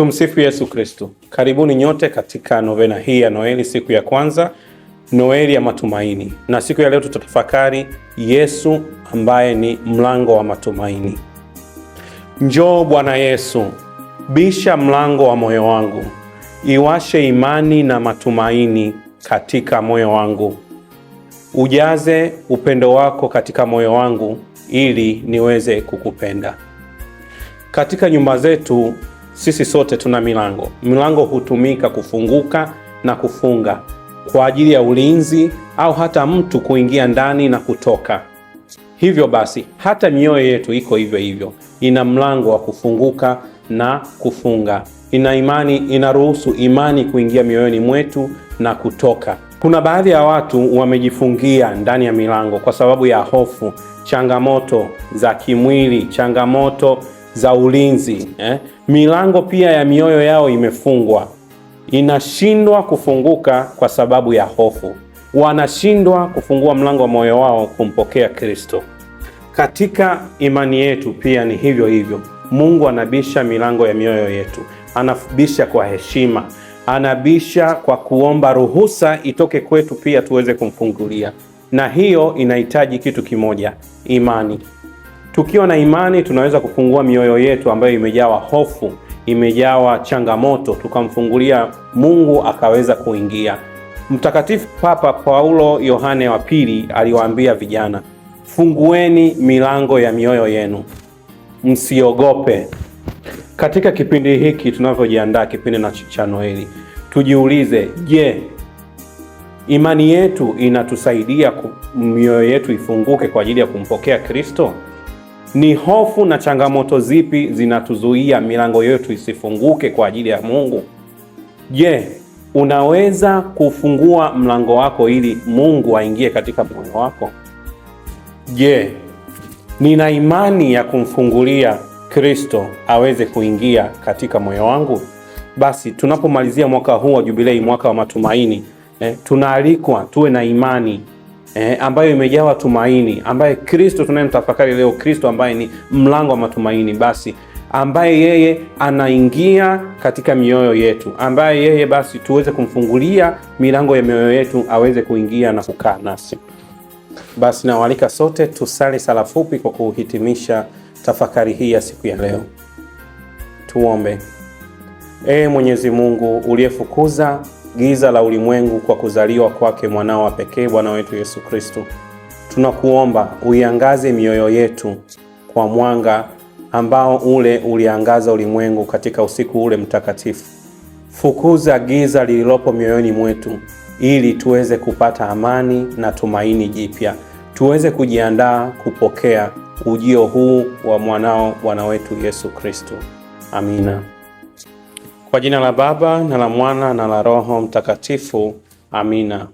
Tumsifu Yesu Kristo. Karibuni nyote katika novena hii ya Noeli, siku ya kwanza, Noeli ya matumaini. Na siku ya leo tutatafakari Yesu ambaye ni mlango wa matumaini. Njoo Bwana Yesu, bisha mlango wa moyo wangu, iwashe imani na matumaini katika moyo wangu. Ujaze upendo wako katika moyo wangu ili niweze kukupenda. Katika nyumba zetu sisi sote tuna milango. Milango hutumika kufunguka na kufunga kwa ajili ya ulinzi au hata mtu kuingia ndani na kutoka. Hivyo basi, hata mioyo yetu iko hivyo hivyo. Ina mlango wa kufunguka na kufunga. Inaruhusu imani kuingia mioyoni mwetu na kutoka. Kuna baadhi ya watu wamejifungia ndani ya milango kwa sababu ya hofu, changamoto za kimwili, changamoto za ulinzi. Milango pia ya mioyo yao imefungwa. Inashindwa kufunguka kwa sababu ya hofu. Wanashindwa kufungua mlango wa moyo wao kumpokea Kristo. Katika imani yetu pia ni hivyo hivyo. Mungu anabisha milango ya mioyo yetu. Anabisha kwa heshima. Anabisha kwa kuomba ruhusa itoke kwetu pia tuweze kumfungulia. Na hiyo inahitaji kitu kimoja, imani. Tukiwa na imani tunaweza kufungua mioyo yetu ambayo imejawa hofu, imejawa changamoto, tukamfungulia Mungu akaweza kuingia. Mtakatifu Papa Paulo Yohane wa Pili aliwaambia vijana, fungueni milango ya mioyo yenu, msiogope. Katika kipindi hiki tunavyojiandaa kipindi cha Noeli, tujiulize, je, imani yetu inatusaidia mioyo yetu ifunguke kwa ajili ya kumpokea Kristo? Ni hofu na changamoto zipi zinatuzuia milango yetu isifunguke kwa ajili ya Mungu? Je, unaweza kufungua mlango wako ili Mungu aingie katika moyo wako? Je, nina imani ya kumfungulia Kristo aweze kuingia katika moyo wangu? Basi tunapomalizia mwaka huu wa jubilei, mwaka wa matumaini, tunaalikwa tuwe na imani ambayo imejawa tumaini, ambaye Kristo tunayemtafakari leo, Kristo ambaye ni mlango wa matumaini, basi ambaye yeye anaingia katika mioyo yetu, ambaye yeye basi tuweze kumfungulia milango ya mioyo yetu aweze kuingia na kukaa nasi. Basi nawaalika sote tusali sala fupi kwa kuhitimisha tafakari hii ya siku ya leo. Tuombe. Mwenyezi Mungu uliyefukuza giza la ulimwengu kwa kuzaliwa kwake mwanao wa pekee, Bwana wetu Yesu Kristo, tunakuomba uiangaze mioyo yetu kwa mwanga ambao uliangaza ulimwengu katika usiku ule mtakatifu. Fukuza giza lililopo mioyoni mwetu ili tuweze kupata amani na tumaini jipya, tuweze kujiandaa kupokea ujio huu wa mwanao Bwana wetu Yesu Kristo. Amina. Kwa jina la Baba na la Mwana na la Roho Mtakatifu. Amina.